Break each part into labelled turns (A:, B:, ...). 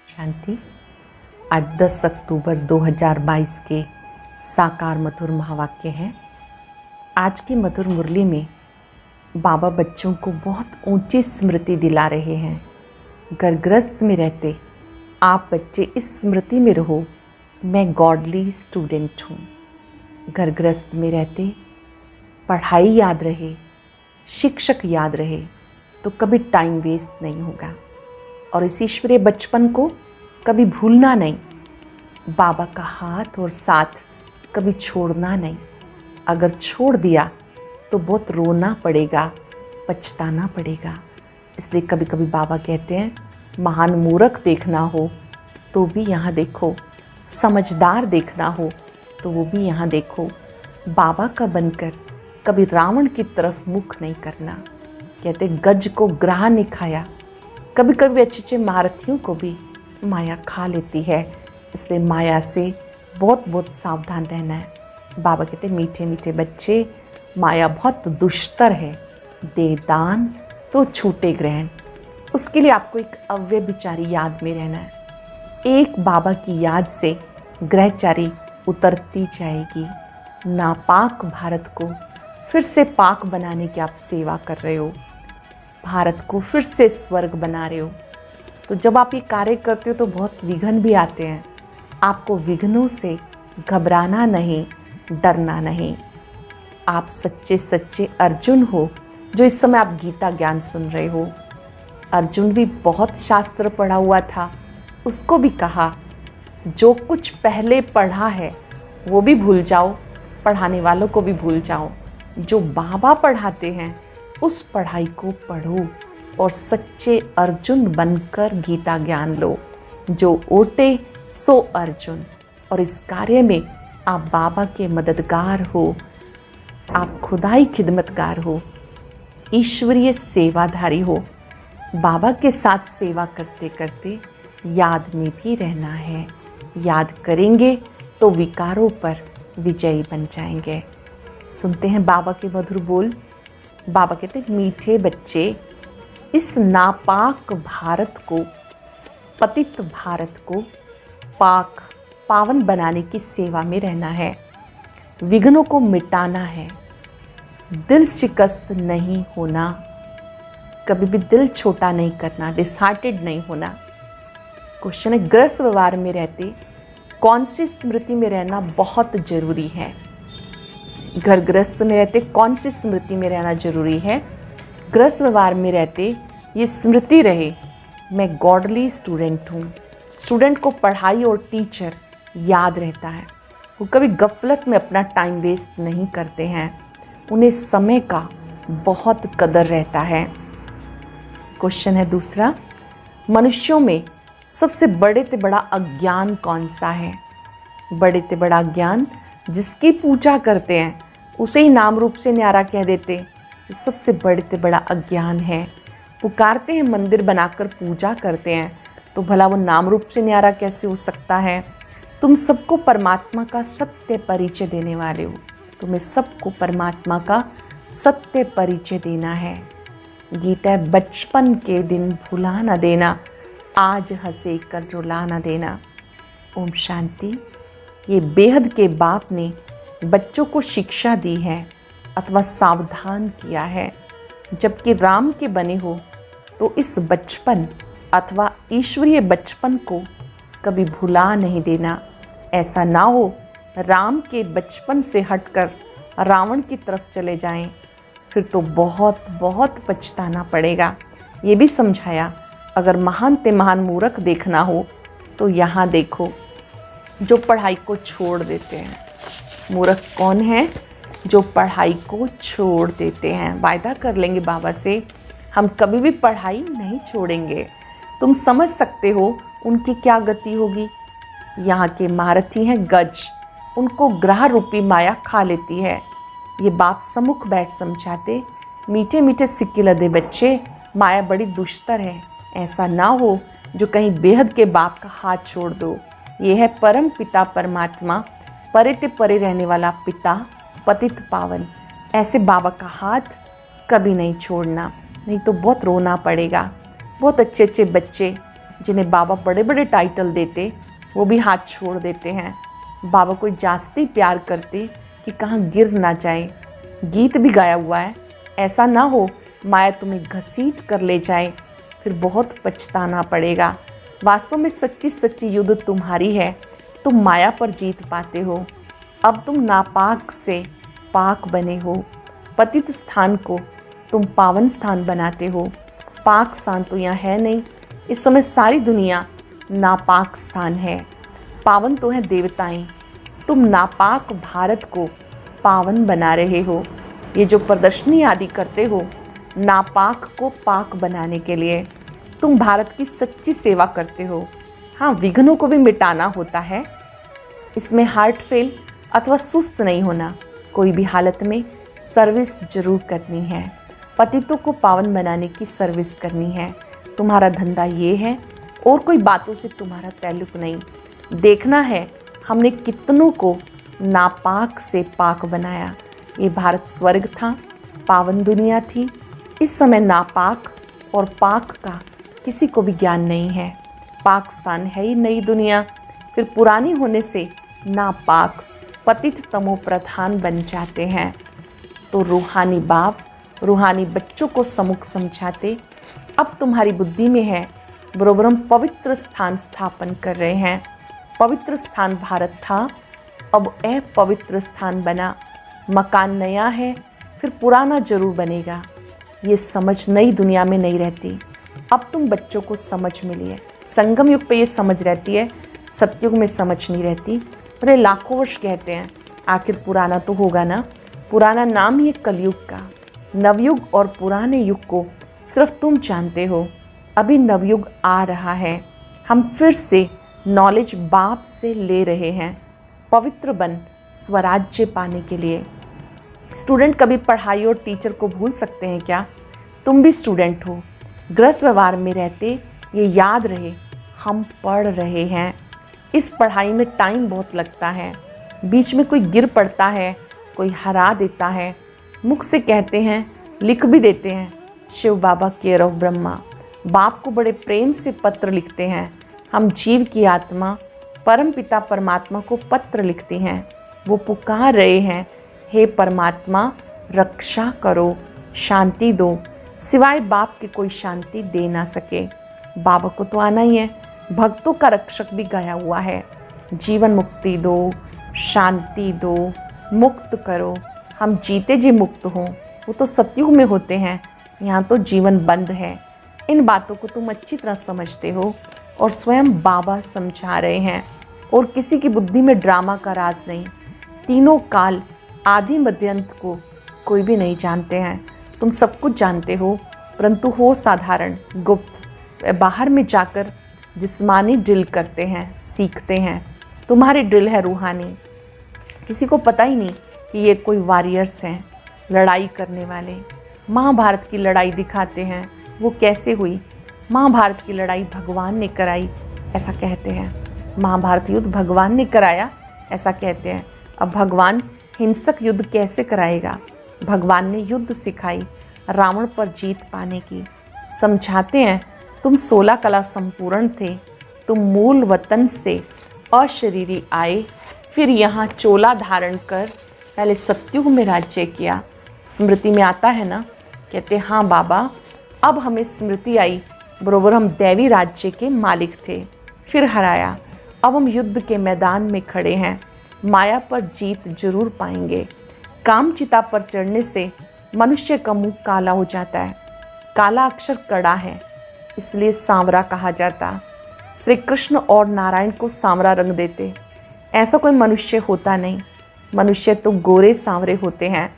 A: शांति। आज 10 अक्टूबर 2022 के साकार मधुर महावाक्य हैं। आज की मधुर मुरली में बाबा बच्चों को बहुत ऊंची स्मृति दिला रहे हैं। गर्भगृह में रहते आप बच्चे इस स्मृति में रहो, मैं गॉडली स्टूडेंट हूँ। गर्भगृह में रहते पढ़ाई याद रहे, शिक्षक याद रहे तो कभी टाइम वेस्ट नहीं होगा और इस ईश्वरीय बचपन को कभी भूलना नहीं। बाबा का हाथ और साथ कभी छोड़ना नहीं। अगर छोड़ दिया तो बहुत रोना पड़ेगा, पछताना पड़ेगा। इसलिए कभी कभी बाबा कहते हैं महान मूर्ख देखना हो तो भी यहाँ देखो, समझदार देखना हो तो वो भी यहाँ देखो। बाबा का बनकर कभी रावण की तरफ मुख नहीं करना। कहते गज को ग्राह ने खाया। कभी कभी अच्छे अच्छे महारथियों को भी माया खा लेती है, इसलिए माया से बहुत बहुत सावधान रहना है। बाबा कहते मीठे मीठे बच्चे, माया बहुत दुष्टर है, दे दान तो छूटे ग्रहण। उसके लिए आपको एक अव्यभिचारी याद में रहना है। एक बाबा की याद से ग्रहचारी उतरती जाएगी। नापाक भारत को फिर से पाक बनाने की आप सेवा कर रहे हो, भारत को फिर से स्वर्ग बना रहे हो। तो जब आप ये कार्य करते हो तो बहुत विघ्न भी आते हैं। आपको विघ्नों से घबराना नहीं, डरना नहीं। आप सच्चे सच्चे अर्जुन हो जो इस समय आप गीता ज्ञान सुन रहे हो। अर्जुन भी बहुत शास्त्र पढ़ा हुआ था, उसको भी कहा जो कुछ पहले पढ़ा है वो भी भूल जाओ, पढ़ाने वालों को भी भूल जाओ। जो बाबा पढ़ाते हैं उस पढ़ाई को पढ़ो और सच्चे अर्जुन बनकर गीता ज्ञान लो। जो ओटे सो अर्जुन। और इस कार्य में आप बाबा के मददगार हो, आप खुदाई खिदमतगार हो, ईश्वरीय सेवाधारी हो। बाबा के साथ सेवा करते करते याद में भी रहना है। याद करेंगे तो विकारों पर विजयी बन जाएंगे। सुनते हैं बाबा के मधुर बोल। बाबा कहते मीठे बच्चे, इस नापाक भारत को, पतित भारत को पाक पावन बनाने की सेवा में रहना है। विघ्नों को मिटाना है, दिल शिकस्त नहीं होना, कभी भी दिल छोटा नहीं करना, डिसहार्टेड नहीं होना। क्वेश्चन है ग्रस्त व्यवहार में रहते कौन सी स्मृति में रहना बहुत जरूरी है। घर गृहस्थ में रहते कौन सी स्मृति में रहना जरूरी है। गृहस्थ व्यवहार में रहते ये स्मृति रहे मैं गॉडली स्टूडेंट हूँ। स्टूडेंट को पढ़ाई और टीचर याद रहता है। वो कभी गफलत में अपना टाइम वेस्ट नहीं करते हैं, उन्हें समय का बहुत कदर रहता है। क्वेश्चन है दूसरा, मनुष्यों में सबसे बड़े से बड़ा अज्ञान कौन सा है। बड़े से बड़ा अज्ञान जिसकी पूजा करते हैं उसे ही नाम रूप से न्यारा कह देते, ये सबसे बड़े से बड़ा अज्ञान है। पुकारते हैं, मंदिर बनाकर पूजा करते हैं, तो भला वो नाम रूप से न्यारा कैसे हो सकता है। तुम सबको परमात्मा का सत्य परिचय देने वाले हो। तुम्हें सबको परमात्मा का सत्य परिचय देना है। गीता है बचपन के दिन भुला न देना, आज हंसे कल रुला न देना। ओम शांति। ये बेहद के बाप ने बच्चों को शिक्षा दी है अथवा सावधान किया है। जबकि राम के बने हो तो इस बचपन अथवा ईश्वरीय बचपन को कभी भुला नहीं देना। ऐसा ना हो राम के बचपन से हटकर रावण की तरफ चले जाएं, फिर तो बहुत बहुत पछताना पड़ेगा। ये भी समझाया अगर महान ते महान मूर्ख देखना हो तो यहाँ देखो, जो पढ़ाई को छोड़ देते हैं। मूर्ख कौन है? जो पढ़ाई को छोड़ देते हैं। वायदा कर लेंगे बाबा से हम कभी भी पढ़ाई नहीं छोड़ेंगे। तुम समझ सकते हो उनकी क्या गति होगी। यहाँ के महारथी हैं गज, उनको ग्रह रूपी माया खा लेती है। ये बाप सम्मुख बैठ समझाते मीठे मीठे सिक्के लदे बच्चे, माया बड़ी दुष्टर है। ऐसा ना हो जो कहीं बेहद के बाप का हाथ छोड़ दो। ये है परम पिता परमात्मा, परे ते परे रहने वाला पिता, पतित पावन। ऐसे बाबा का हाथ कभी नहीं छोड़ना, नहीं तो बहुत रोना पड़ेगा। बहुत अच्छे अच्छे बच्चे जिन्हें बाबा बड़े बड़े टाइटल देते वो भी हाथ छोड़ देते हैं। बाबा को जास्ती प्यार करते कि कहाँ गिर ना जाए। गीत भी गाया हुआ है, ऐसा ना हो माया तुम्हें घसीट कर ले जाए, फिर बहुत पछताना पड़ेगा। वास्तव में सच्ची सच्ची युद्ध तुम्हारी है, तुम माया पर जीत पाते हो। अब तुम नापाक से पाक बने हो, पतित स्थान को तुम पावन स्थान बनाते हो। पाक स्थान तो यहाँ है नहीं, इस समय सारी दुनिया नापाक स्थान है। पावन तो है देवताएं, तुम नापाक भारत को पावन बना रहे हो। ये जो प्रदर्शनी आदि करते हो नापाक को पाक बनाने के लिए, तुम भारत की सच्ची सेवा करते हो। हाँ, विघ्नों को भी मिटाना होता है, इसमें हार्ट फेल अथवा सुस्त नहीं होना। कोई भी हालत में सर्विस जरूर करनी है, पतितों को पावन बनाने की सर्विस करनी है। तुम्हारा धंधा ये है और कोई बातों से तुम्हारा ताल्लुक नहीं। देखना है हमने कितनों को नापाक से पाक बनाया। ये भारत स्वर्ग था, पावन दुनिया थी। इस समय नापाक और पाक का किसी को भी ज्ञान नहीं है। पाकिस्तान है ही नई दुनिया, फिर पुरानी होने से नापाक पतित तमो प्रधान बन जाते हैं। तो रूहानी बाप रूहानी बच्चों को सम्मुख समझाते, अब तुम्हारी बुद्धि में है, बरोबर हम पवित्र स्थान स्थापन कर रहे हैं। पवित्र स्थान भारत था, अब अपवित्र स्थान बना। मकान नया है, फिर पुराना जरूर बनेगा। ये समझ नई दुनिया में नहीं रहती। अब तुम बच्चों को समझ मिली है। संगम युग पे ये समझ रहती है, सतयुग में समझ नहीं रहती। अरे लाखों वर्ष कहते हैं, आखिर पुराना तो होगा ना। पुराना नाम ही है कलयुग का। नवयुग और पुराने युग को सिर्फ तुम जानते हो। अभी नवयुग आ रहा है, हम फिर से नॉलेज बाप से ले रहे हैं, पवित्र बन स्वराज्य पाने के लिए। स्टूडेंट कभी पढ़ाई और टीचर को भूल सकते हैं क्या? तुम भी स्टूडेंट हो। गृहस्थ व्यवहार में रहते ये याद रहे, हम पढ़ रहे हैं। इस पढ़ाई में टाइम बहुत लगता है, बीच में कोई गिर पड़ता है, कोई हरा देता है। मुख से कहते हैं, लिख भी देते हैं, शिव बाबा केयर ऑफ ब्रह्मा। बाप को बड़े प्रेम से पत्र लिखते हैं। हम जीव की आत्मा परम पिता परमात्मा को पत्र लिखती हैं। वो पुकार रहे हैं, हे परमात्मा रक्षा करो, शांति दो। सिवाय बाप के कोई शांति दे ना सके। बाबा को तो आना ही है। भक्तों का रक्षक भी गया हुआ है। जीवन मुक्ति दो, शांति दो, मुक्त करो। हम जीते जी मुक्त हों, वो तो सतयुग में होते हैं, यहाँ तो जीवन बंद है। इन बातों को तुम अच्छी तरह समझते हो और स्वयं बाबा समझा रहे हैं। और किसी की बुद्धि में ड्रामा का राज नहीं। तीनों काल आदि मध्य अंत को कोई भी नहीं जानते हैं। तुम सब कुछ जानते हो, परंतु हो साधारण, गुप्त। बाहर में जाकर जिस्मानी ड्रिल करते हैं, सीखते हैं। तुम्हारी ड्रिल है रूहानी। किसी को पता ही नहीं कि ये कोई वॉरियर्स हैं, लड़ाई करने वाले। महाभारत की लड़ाई दिखाते हैं, वो कैसे हुई? महाभारत की लड़ाई भगवान ने कराई, ऐसा कहते हैं। महाभारत युद्ध भगवान ने कराया, ऐसा कहते हैं। अब भगवान हिंसक युद्ध कैसे कराएगा? भगवान ने युद्ध सिखाई रावण पर जीत पाने की। समझाते हैं, तुम 16 कला संपूर्ण थे, तुम मूल वतन से अशरीरी आए, फिर यहाँ चोला धारण कर पहले सतयुग में राज्य किया। स्मृति में आता है ना? कहते हाँ बाबा, अब हमें स्मृति आई, बरोबर हम दैवी राज्य के मालिक थे, फिर हराया। अब हम युद्ध के मैदान में खड़े हैं, माया पर जीत जरूर पाएंगे। काम चिता पर चढ़ने से मनुष्य का मुंह काला हो जाता है। काला अक्षर कड़ा है, इसलिए सांवरा कहा जाता। श्री कृष्ण और नारायण को सांवरा रंग देते, ऐसा कोई मनुष्य होता नहीं। मनुष्य तो गोरे सांवरे होते हैं।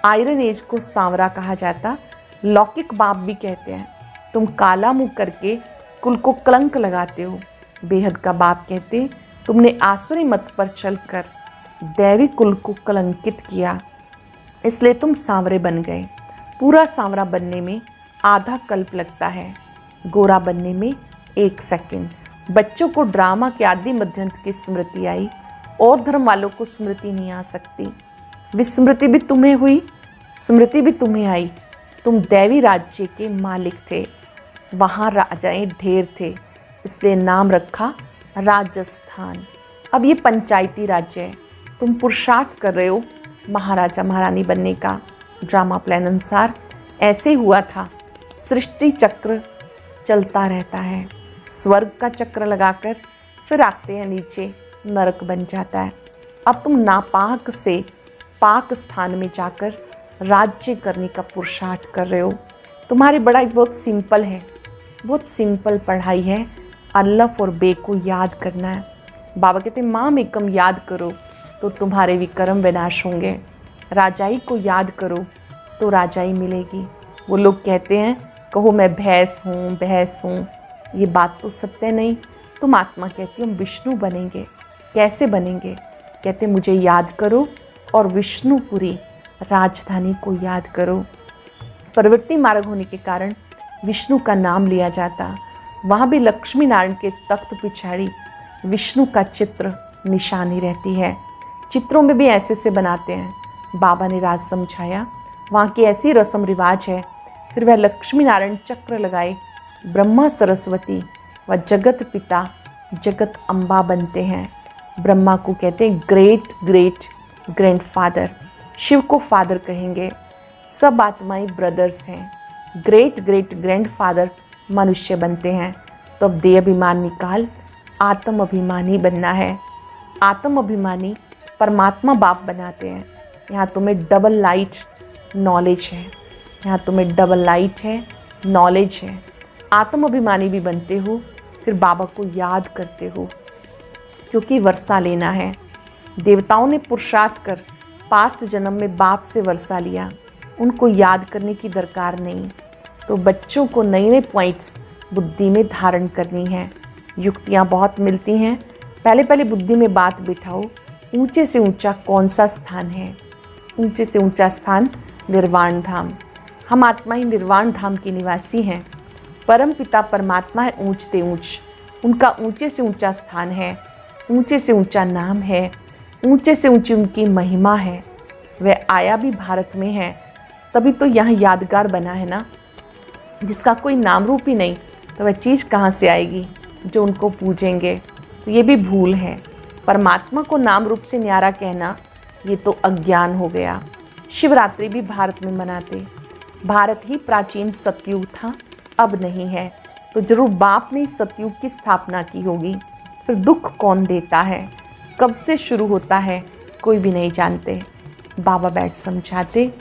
A: आयरन एज को सांवरा कहा जाता। लौकिक बाप भी कहते हैं, तुम काला मुंह करके कुल को कलंक लगाते हो। बेहद का बाप कहते, तुमने आसुरी मत पर चलकर दैवी कुल को कलंकित किया, इसलिए तुम सांवरे बन गए। पूरा सांवरा बनने में आधा कल्प लगता है, गोरा बनने में 1 सेकंड। बच्चों को ड्रामा के आदि मध्यंत की स्मृति आई, और धर्म वालों को स्मृति नहीं आ सकती। विस्मृति भी तुम्हें हुई, स्मृति भी तुम्हें आई। तुम दैवी राज्य के मालिक थे, वहाँ राजाएं ढेर थे, इसलिए नाम रखा राजस्थान। अब ये पंचायती राज्य है। तुम पुरुषार्थ कर रहे हो महाराजा महारानी बनने का। ड्रामा प्लान अनुसार ऐसे हुआ था। सृष्टि चक्र चलता रहता है। स्वर्ग का चक्र लगाकर फिर आते हैं नीचे, नरक बन जाता है। अब तुम नापाक से पाक स्थान में जाकर राज्य करने का पुरुषार्थ कर रहे हो। तुम्हारी पढ़ाई बहुत सिंपल है, बहुत सिंपल पढ़ाई है। अल्लाह और बे को याद करना है। बाबा कहते हैं माम एकम याद करो तो तुम्हारे विक्रम विनाश होंगे। राजाई को याद करो तो राजाई मिलेगी। वो लोग कहते हैं कहो मैं भैंस हूँ, भैंस हूँ। ये बात तो सत्य नहीं। तुम आत्मा कहती हो हम विष्णु बनेंगे। कैसे बनेंगे? कहते मुझे याद करो और विष्णुपुरी राजधानी को याद करो। प्रवृत्ति मार्ग होने के कारण विष्णु का नाम लिया जाता। वहाँ भी लक्ष्मी नारायण के तख्त पिछाड़ी विष्णु का चित्र निशानी रहती है। चित्रों में भी ऐसे से बनाते हैं। बाबा ने राज समझाया, वहाँ की ऐसी रस्म रिवाज है। फिर वह लक्ष्मी नारायण चक्र लगाए ब्रह्मा सरस्वती व जगत पिता जगत अम्बा बनते हैं। ब्रह्मा को कहते हैं ग्रेट ग्रेट ग्रैंडफादर, शिव को फादर कहेंगे। सब आत्माएं ब्रदर्स हैं। ग्रेट ग्रेट ग्रैंडफादर मनुष्य बनते हैं। तो अब देह अभिमान निकाल, आत्म अभिमानी बनना है। आत्म अभिमानी परमात्मा बाप बनाते हैं। यहाँ तुम्हें डबल लाइट नॉलेज है। यहाँ तुम्हें डबल लाइट है, नॉलेज है। आत्म अभिमानी भी बनते हो, फिर बाबा को याद करते हो क्योंकि वर्षा लेना है। देवताओं ने पुरुषार्थ कर पास्ट जन्म में बाप से वर्षा लिया, उनको याद करने की दरकार नहीं। तो बच्चों को नए नए पॉइंट्स बुद्धि में धारण करनी है। युक्तियाँ बहुत मिलती हैं। पहले पहले बुद्धि में बात बिठाओ, ऊंचे से ऊंचा कौन सा स्थान है? ऊंचे से ऊंचा स्थान निर्वाण धाम। हम आत्मा ही निर्वाण धाम के निवासी हैं। परम पिता परमात्मा है ऊंचते ऊंच। उनका ऊंचे से ऊंचा स्थान है, ऊंचे से ऊंचा नाम है, ऊंचे से ऊंची उनकी महिमा है। वह आया भी भारत में है, तभी तो यहाँ यादगार बना है ना। जिसका कोई नाम रूप ही नहीं तो वह चीज़ कहाँ से आएगी जो उनको पूजेंगे? तो ये भी भूल है। परमात्मा को नाम रूप से न्यारा कहना ये तो अज्ञान हो गया। शिवरात्रि भी भारत में मनाते। भारत ही प्राचीन सतयुग था, अब नहीं है। तो जरूर बाप ने सतयुग की स्थापना की होगी। फिर दुख कौन देता है, कब से शुरू होता है, कोई भी नहीं जानते। बाबा बैठ समझाते।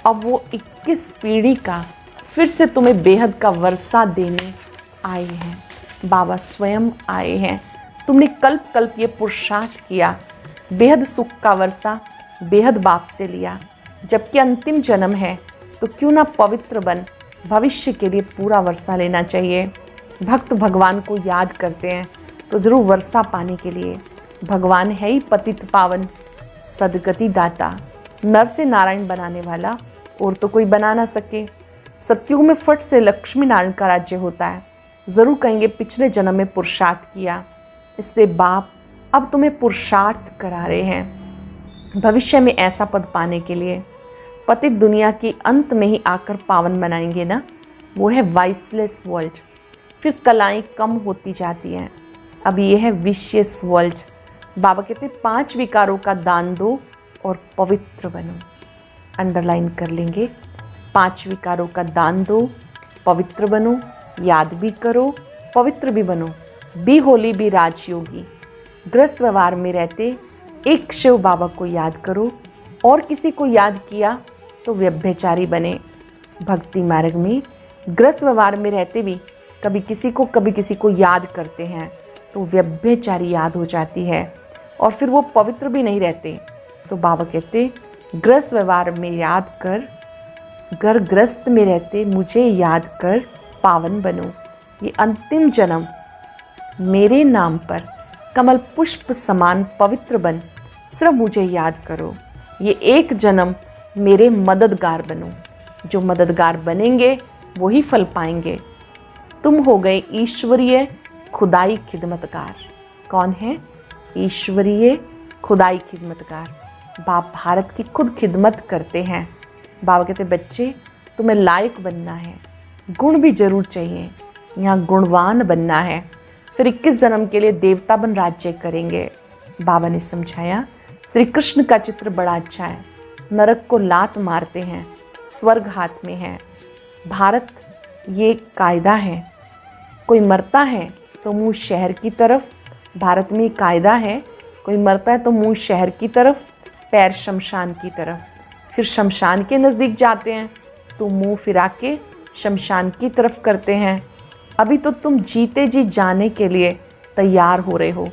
A: अब वो 21 पीढ़ी का फिर से तुम्हें बेहद का वर्षा देने आए हैं। बाबा स्वयं आए हैं। तुमने कल्प कल्प ये पुरुषार्थ किया, बेहद सुख का वर्षा बेहद बाप से लिया। जबकि अंतिम जन्म है तो क्यों ना पवित्र बन भविष्य के लिए पूरा वर्षा लेना चाहिए। भक्त भगवान को याद करते हैं तो जरूर वर्षा पाने के लिए। भगवान है ही पतित पावन सदगति दाता, नर से नारायण बनाने वाला, और तो कोई बना ना सके। सतयुग में फट से लक्ष्मी नारायण का राज्य होता है। ज़रूर कहेंगे पिछले जन्म में पुरुषार्थ किया, इसलिए बाप अब तुम्हें पुरुषार्थ करा रहे हैं भविष्य में ऐसा पद पाने के लिए। पतित दुनिया की अंत में ही आकर पावन बनाएंगे ना, वो है वाइसलेस वर्ल्ड। फिर कलाएं कम होती जाती हैं। अब ये है विशियस वर्ल्ड। बाबा कहते 5 विकारों का दान दो और पवित्र बनो। अंडरलाइन कर लेंगे, 5 विकारों का दान दो, पवित्र बनो, याद भी करो, पवित्र भी बनो। Be holy be Rajyogi. गृहस्थ व्यवहार में रहते एक शिव बाबा को याद करो, और किसी को याद किया तो व्यभिचारी बने। भक्ति मार्ग में गृहस्थ व्यवहार में रहते भी कभी किसी को याद करते हैं तो व्यभिचारी याद हो जाती है, और फिर वो पवित्र भी नहीं रहते। तो बाबा कहते गृहस्थ व्यवहार में याद कर, घर ग्रस्त में रहते मुझे याद कर, पावन बनो। ये अंतिम जन्म मेरे नाम पर कमल पुष्प समान पवित्र बन, सिर्फ मुझे याद करो। ये एक जन्म मेरे मददगार बनो। जो मददगार बनेंगे वही फल पाएंगे। तुम हो गए ईश्वरीय खुदाई खिदमतकार। कौन है? ईश्वरीय खुदाई खिदमतकार। बाप भारत की खुद खिदमत करते हैं। बाबा कहते बच्चे तुम्हें लायक बनना है, गुण भी जरूर चाहिए, यहाँ गुणवान बनना है। फिर 21 जन्म के लिए देवता बन राज्य करेंगे। बाबा ने समझाया, श्री कृष्ण का चित्र बड़ा अच्छा है। नरक को लात मारते हैं, स्वर्ग हाथ में है। भारत ये कायदा है, कोई मरता है तो मुंह शहर की तरफ। भारत में कायदा है, कोई मरता है तो मुंह शहर की तरफ, पैर शमशान की तरफ। फिर शमशान के नज़दीक जाते हैं तो मुंह फिरा के शमशान की तरफ करते हैं। अभी तो तुम जीते जी जाने के लिए तैयार हो रहे हो।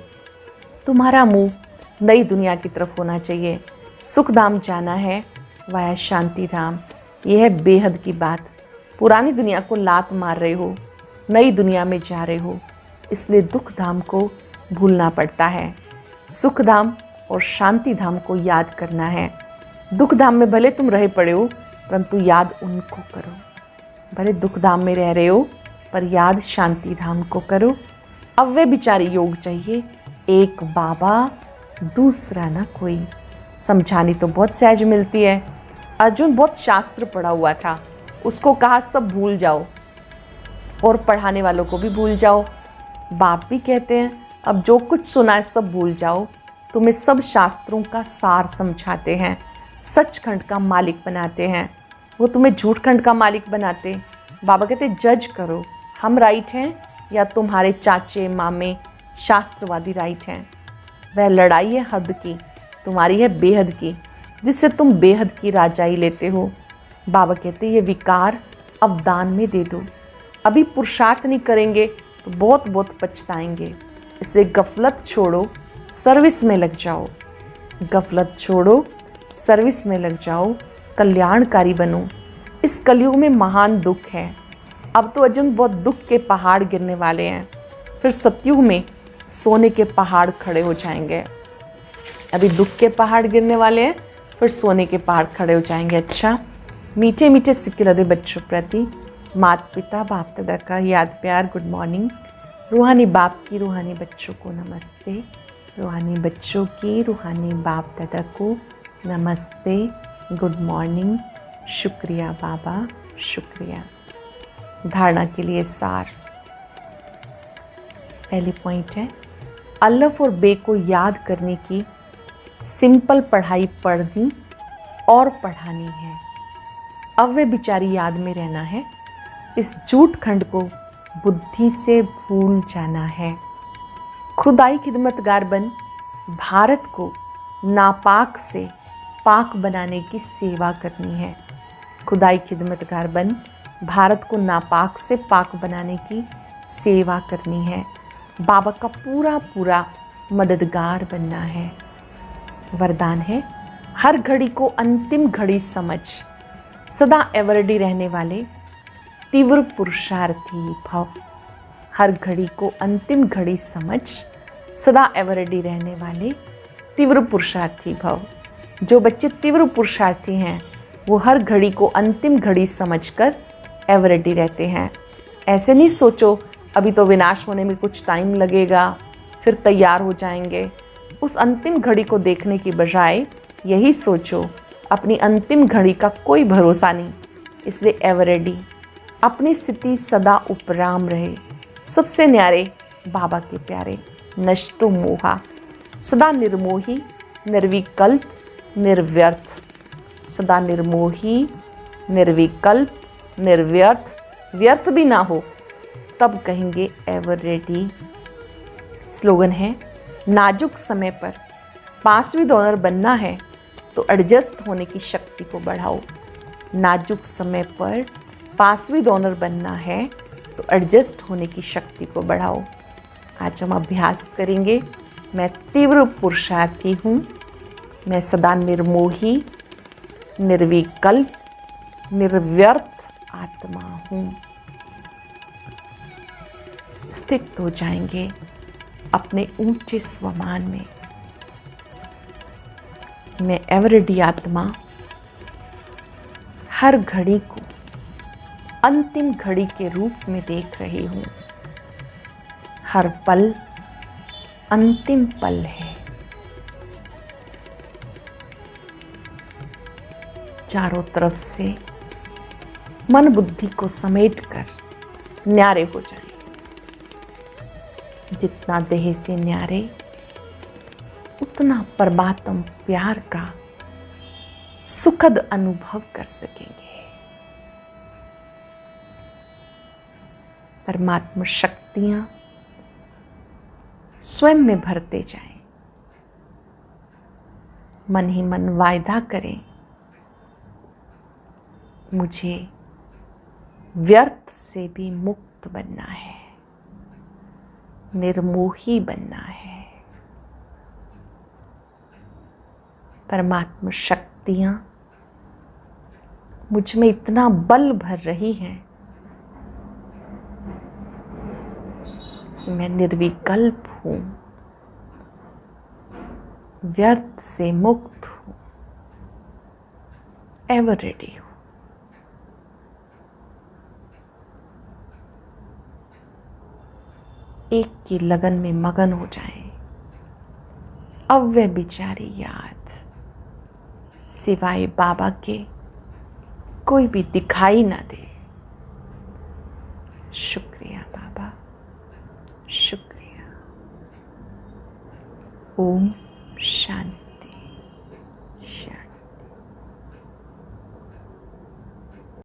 A: तुम्हारा मुंह नई दुनिया की तरफ होना चाहिए। सुखधाम जाना है वाया शांति धाम। यह है बेहद की बात। पुरानी दुनिया को लात मार रहे हो, नई दुनिया में जा रहे हो, इसलिए दुख धाम को भूलना पड़ता है। सुख धाम और शांति धाम को याद करना है। दुख धाम में भले तुम रहे पड़े हो, परंतु याद उनको करो। भले दुख धाम में रह रहे हो, पर याद शांति धाम को करो। अव्यय विचारी योग चाहिए, एक बाबा दूसरा ना कोई। समझानी तो बहुत सहज मिलती है। अर्जुन बहुत शास्त्र पढ़ा हुआ था, उसको कहा सब भूल जाओ और पढ़ाने वालों को भी भूल जाओ। बाप भी कहते हैं अब जो कुछ सुना है सब भूल जाओ। तुम्हें सब शास्त्रों का सार समझाते हैं, सचखंड का मालिक बनाते हैं। वो तुम्हें झूठखंड का मालिक बनाते। बाबा कहते जज करो, हम राइट हैं या तुम्हारे चाचे मामे शास्त्रवादी राइट हैं। वह लड़ाई है हद की, तुम्हारी है बेहद की, जिससे तुम बेहद की राजाई लेते हो। बाबा कहते ये विकार अब दान में दे दो। अभी पुरुषार्थ नहीं करेंगे तो बहुत बहुत पछताएंगे। इसलिए गफलत छोड़ो, सर्विस में लग जाओ। गफलत छोड़ो, सर्विस में लग जाओ, कल्याणकारी बनो। इस कलयुग में महान दुख है। अब तो अर्जुन बहुत दुख के पहाड़ गिरने वाले हैं, फिर सतयुग में सोने के पहाड़ खड़े हो जाएंगे। अभी दुख के पहाड़ गिरने वाले हैं, फिर सोने के पहाड़ खड़े हो जाएंगे। अच्छा, मीठे मीठे सिक्के रदे बच्चों प्रति माता पिता बाप दादा का याद प्यार, गुड मॉर्निंग। रूहानी बाप की रूहानी बच्चों को नमस्ते। रूहानी बच्चों की रूहानी बाप दादा को नमस्ते, गुड मॉर्निंग। शुक्रिया बाबा, शुक्रिया। धारणा के लिए सार। पहली पॉइंट है, अल्लाह और बे को याद करने की सिंपल पढ़ाई पढ़नी और पढ़ानी है। अव्यय विचारी याद में रहना है। इस झूठ खंड को बुद्धि से भूल जाना है। खुदाई खिदमतगार बन भारत को नापाक से पाक बनाने की सेवा करनी है। खुदाई खिदमतगार बन भारत को नापाक से पाक बनाने की सेवा करनी है। बाबा का पूरा पूरा मददगार बनना है। वरदान है, हर घड़ी को अंतिम घड़ी समझ सदा एवरडी रहने वाले तीव्र पुरुषार्थी भव। हर घड़ी को अंतिम घड़ी समझ सदा एवरडी रहने वाले तीव्र पुरुषार्थी भव। जो बच्चे तीव्र पुरुषार्थी हैं वो हर घड़ी को अंतिम घड़ी समझकर एवरडी रहते हैं। ऐसे नहीं सोचो अभी तो विनाश होने में कुछ टाइम लगेगा, फिर तैयार हो जाएंगे। उस अंतिम घड़ी को देखने की बजाय यही सोचो अपनी अंतिम घड़ी का कोई भरोसा नहीं, इसलिए एवरडी अपनी स्थिति सदा उपराम रहे। सबसे न्यारे बाबा के प्यारे, नष्टो मोहा, सदा निर्मोही, निर्विकल्प, निर्व्यर्थ। सदा निर्मोही, निर्विकल्प, निर्व्यर्थ, व्यर्थ भी ना हो तब कहेंगे एवर रेडी। स्लोगन है, नाजुक समय पर 5वीं डॉलर बनना है तो एडजस्ट होने की शक्ति को बढ़ाओ। नाजुक समय पर 5वीं डॉलर बनना है तो एडजस्ट होने की शक्ति को बढ़ाओ। आज हम अभ्यास करेंगे, मैं तीव्र पुरुषार्थी हूँ, मैं सदा निर्मोही, निर्विकल्प, निर्व्यर्थ आत्मा हूँ। स्थित हो जाएंगे अपने ऊंचे स्वमान में। मैं एवरडी आत्मा हर घड़ी को अंतिम घड़ी के रूप में देख रही हूँ। हर पल अंतिम पल है। चारों तरफ से मन बुद्धि को समेटकर न्यारे हो जाए। जितना देह से न्यारे उतना परमात्म प्यार का सुखद अनुभव कर सकेंगे। परमात्मा शक्तियां स्वयं में भरते जाएं। मन ही मन वायदा करें, मुझे व्यर्थ से भी मुक्त बनना है, निर्मोही बनना है। परमात्मा शक्तियां मुझ में इतना बल भर रही हैं कि मैं निर्विकल्प हूं, व्यर्थ से मुक्त हूं, एवर रेडी हूं। एक की लगन में मगन हो जाएं, अव्यय बिचारी याद सिवाय बाबा के कोई भी दिखाई ना दे। शुक्रिया बाबा, शुक्रिया। ओम शांति।